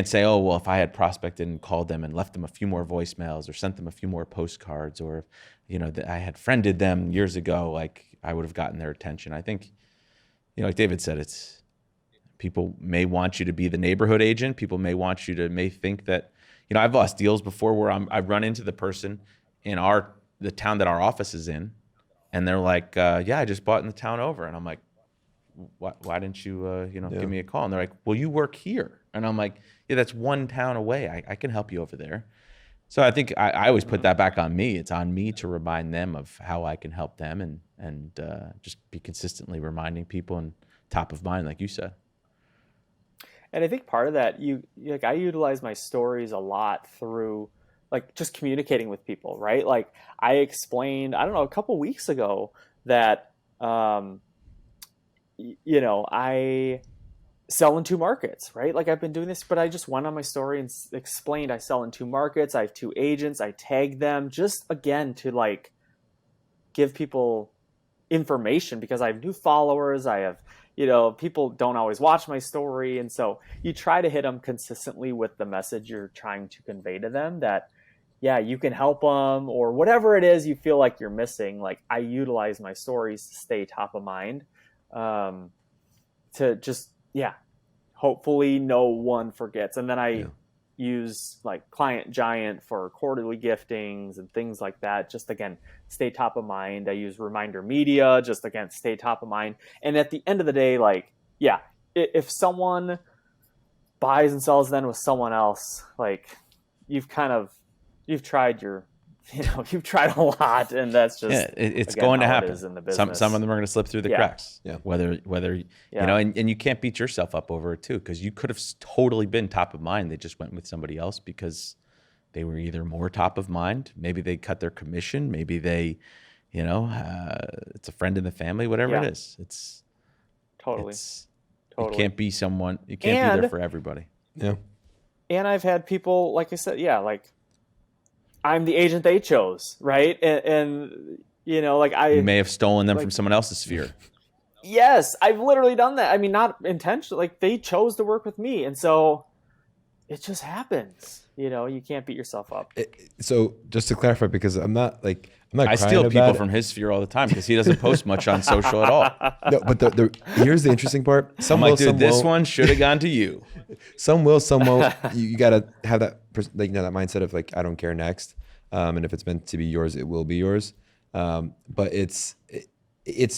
say, oh, well, if I had prospected and called them and left them a few more voicemails or sent them a few more postcards, or, I had friended them years ago, like I would have gotten their attention. I think, like David said, it's people may want you to be the neighborhood agent. People may want you to think that, I've lost deals before where I run into the person in the town that our office is in, and they're like, yeah, I just bought in the town over. And I'm like, why didn't you, give me a call? And they're like, well, you work here. And I'm like, yeah, that's one town away. I can help you over there. So I think I always put that back on me. It's on me to remind them of how I can help them, and just be consistently reminding people and top of mind, like you said. And I think part of that, I utilize my stories a lot through like just communicating with people, right? Like I explained, I don't know, a couple weeks ago that, I sell in 2 markets, right? Like I've been doing this, but I just went on my story and explained I sell in 2 markets. I have 2 agents. I tag them just again to like give people information, because I have new followers. I have, people don't always watch my story. And so you try to hit them consistently with the message you're trying to convey to them, that, yeah, you can help them, or whatever it is you feel like you're missing. Like I utilize my stories to stay top of mind, to just, hopefully no one forgets. And then I use like Client Giant for quarterly giftings and things like that. Just again, stay top of mind. I use Reminder Media, just again, stay top of mind. And at the end of the day, like, if someone buys and sells then with someone else, like you've tried you've tried a lot, and that's just it's again, going to how happen. it is in the business. Some of them are going to slip through the cracks. Whether and you can't beat yourself up over it too, because you could have totally been top of mind. They just went with somebody else because they were either more top of mind. Maybe they cut their commission. Maybe they, it's a friend in the family. Whatever it is, it's totally. You can't be someone. You can't be there for everybody. Yeah. And I've had people, like I said, like I'm the agent they chose, right? And like you may have stolen them from someone else's sphere. Yes, I've literally done that. I mean, not intentionally. Like they chose to work with me, and so it just happens. You can't beat yourself up. So just to clarify, because I'm not. I steal people from his sphere all the time because he doesn't post much on social at all. No, but here's the interesting part. Some I'm will, dude, some this won't. one should have gone to you. Some will, some won't. You got to have that, that mindset of like, I don't care next. And if it's meant to be yours, it will be yours. But it's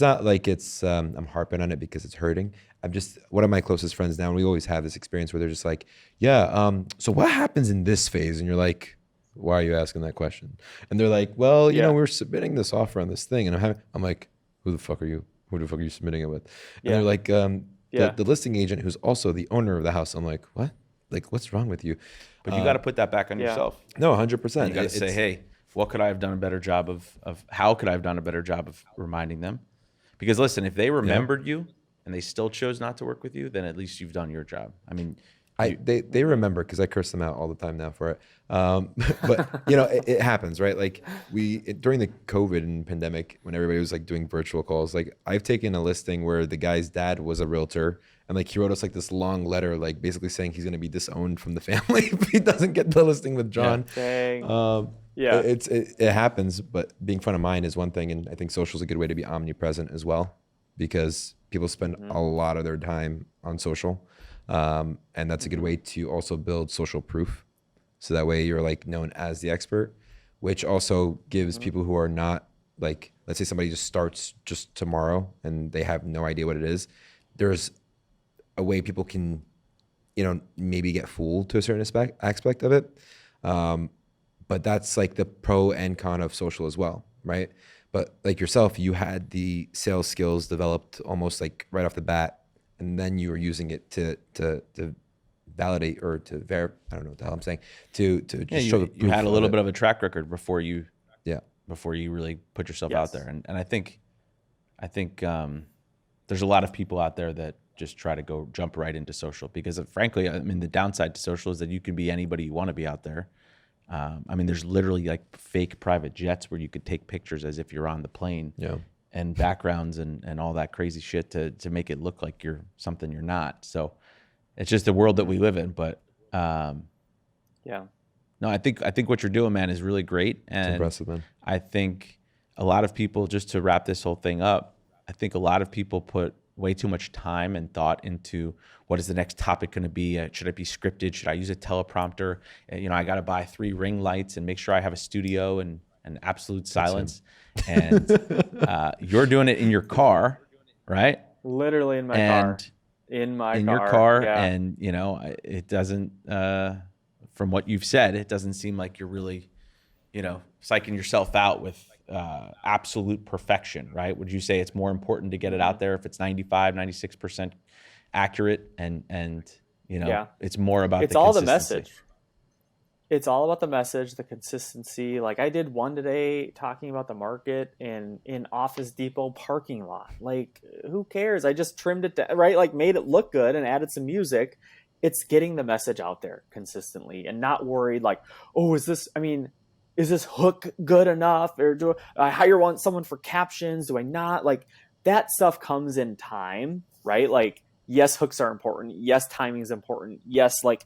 not like it's, I'm harping on it because it's hurting. I'm just, one of my closest friends now, and we always have this experience where they're just like, so what happens in this phase? And you're like, why are you asking that question? And they're like, well, you know, we're submitting this offer on this thing. And I'm like, who the fuck are you? Who the fuck are you submitting it with? And they're like, the listing agent who's also the owner of the house. I'm like, what? Like, what's wrong with you? But you got to put that back on yourself. No, 100%. You got to say, hey, what could I have done a better job of how could I have done a better job of reminding them? Because listen, if they remembered you and they still chose not to work with you, then at least you've done your job. I mean, they remember because I curse them out all the time now for it. But it happens, right? Like during the COVID and pandemic, when everybody was like doing virtual calls, like I've taken a listing where the guy's dad was a realtor, and like he wrote us like this long letter, like basically saying he's going to be disowned from the family if he doesn't get the listing with John. Yeah. It happens, but being front of mind is one thing, and I think social is a good way to be omnipresent as well, because people spend a lot of their time on social. And that's a good way to also build social proof. So that way you're like known as the expert, which also gives people who are not like, let's say somebody just starts just tomorrow and they have no idea what it is. There's a way people can, maybe get fooled to a certain aspect of it. But that's like the pro and con of social as well, right? But like yourself, you had the sales skills developed almost like right off the bat, and then you were using it to validate or to verify. I don't know what the hell I'm saying. To just show the proof. You had a little bit of a track record before you really put yourself out there. And I think there's a lot of people out there that just try to jump right into social because frankly, I mean, the downside to social is that you can be anybody you want to be out there. I mean, there's literally like fake private jets where you could take pictures as if you're on the plane. Yeah. And backgrounds and all that crazy shit to make it look like you're something you're not. So it's just the world that we live in. But no, I think what you're doing, man, is really great. And it's impressive, man. I think a lot of people, just to wrap this whole thing up, I think a lot of people put way too much time and thought into what is the next topic going to be? Should it be scripted? Should I use a teleprompter? I got to buy 3 ring lights and make sure I have a studio and absolute silence. And you're doing it in your car, right? Literally in my car. In your car. Yeah. And, it doesn't, from what you've said, it doesn't seem like you're really, psyching yourself out with absolute perfection, right? Would you say it's more important to get it out there if it's 95, 96% accurate and it's more about it's all the message. It's all about the message, the consistency. Like I did one today talking about the market in Office Depot parking lot. Like who cares? I just trimmed it down, right? Like made it look good and added some music. It's getting the message out there consistently and not worried like, oh, is this hook good enough? Or do I hire someone for captions? Do I not? Like that stuff comes in time, right? Like, yes, hooks are important. Yes, timing is important. Yes, like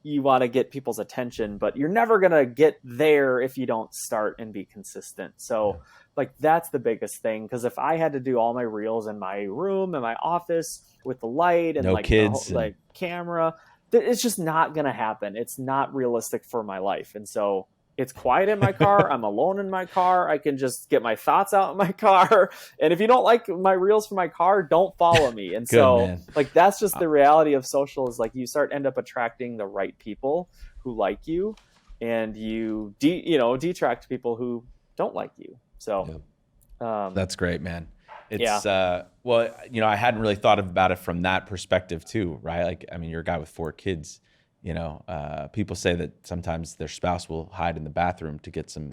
you want to get people's attention, but you're never going to get there if you don't start and be consistent. So like, that's the biggest thing. Because if I had to do all my reels in my room, in my office with the light and no like kids like camera, it's just not going to happen. It's not realistic for my life. And so it's quiet in my car. I'm alone in my car. I can just get my thoughts out in my car. And if you don't like my reels from my car, don't follow me. And man. Like, that's just the reality of social is like you end up attracting the right people who like you, and you detract people who don't like you. So that's great, man. It's I hadn't really thought about it from that perspective too, right? Like, I mean, you're a guy with 4 kids. People say that sometimes their spouse will hide in the bathroom to get some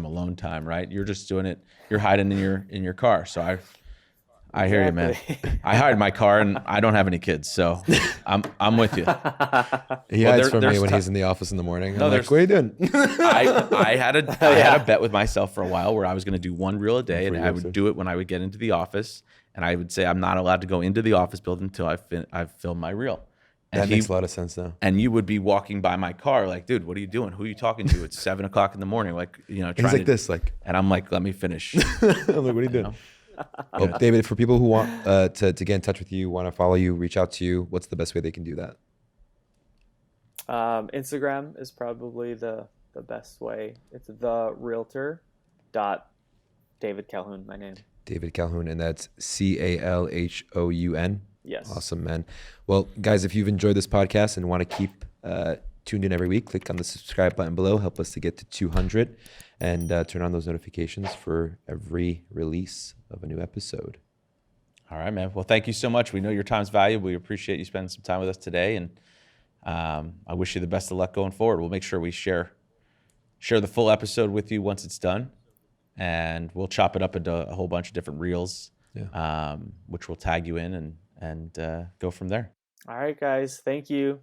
alone time, right? You're just doing it. You're hiding in your car. So I hear you, man. I hired my car and I don't have any kids, so I'm with you. He hides from me when he's in the office in the morning. I'm like, what are you doing? I had a bet with myself for a while where I was going to do 1 reel a day, and I would do it when I would get into the office, and I would say I'm not allowed to go into the office building until I've filmed my reel. And that makes a lot of sense now. And you would be walking by my car like, dude, what are you doing? Who are you talking to? It's 7:00 in the morning. Like, and he's like this, like, and I'm like, let me finish. I'm like, what are you doing? Well, David, for people who want to get in touch with you, want to follow you, reach out to you, what's the best way they can do that? Instagram is probably the best way. It's therealtor.David Calhoun, my name. David Calhoun, and that's Calhoun. Yes. Awesome, man. Well, guys, if you've enjoyed this podcast and want to keep tuned in every week, click on the subscribe button below. Help us to get to 200 and turn on those notifications for every release of a new episode. All right, man. Well, thank you so much. We know your time's valuable. We appreciate you spending some time with us today. And I wish you the best of luck going forward. We'll make sure we share the full episode with you once it's done. And we'll chop it up into a whole bunch of different reels, which we'll tag you in. and go from there. All right, guys. Thank you.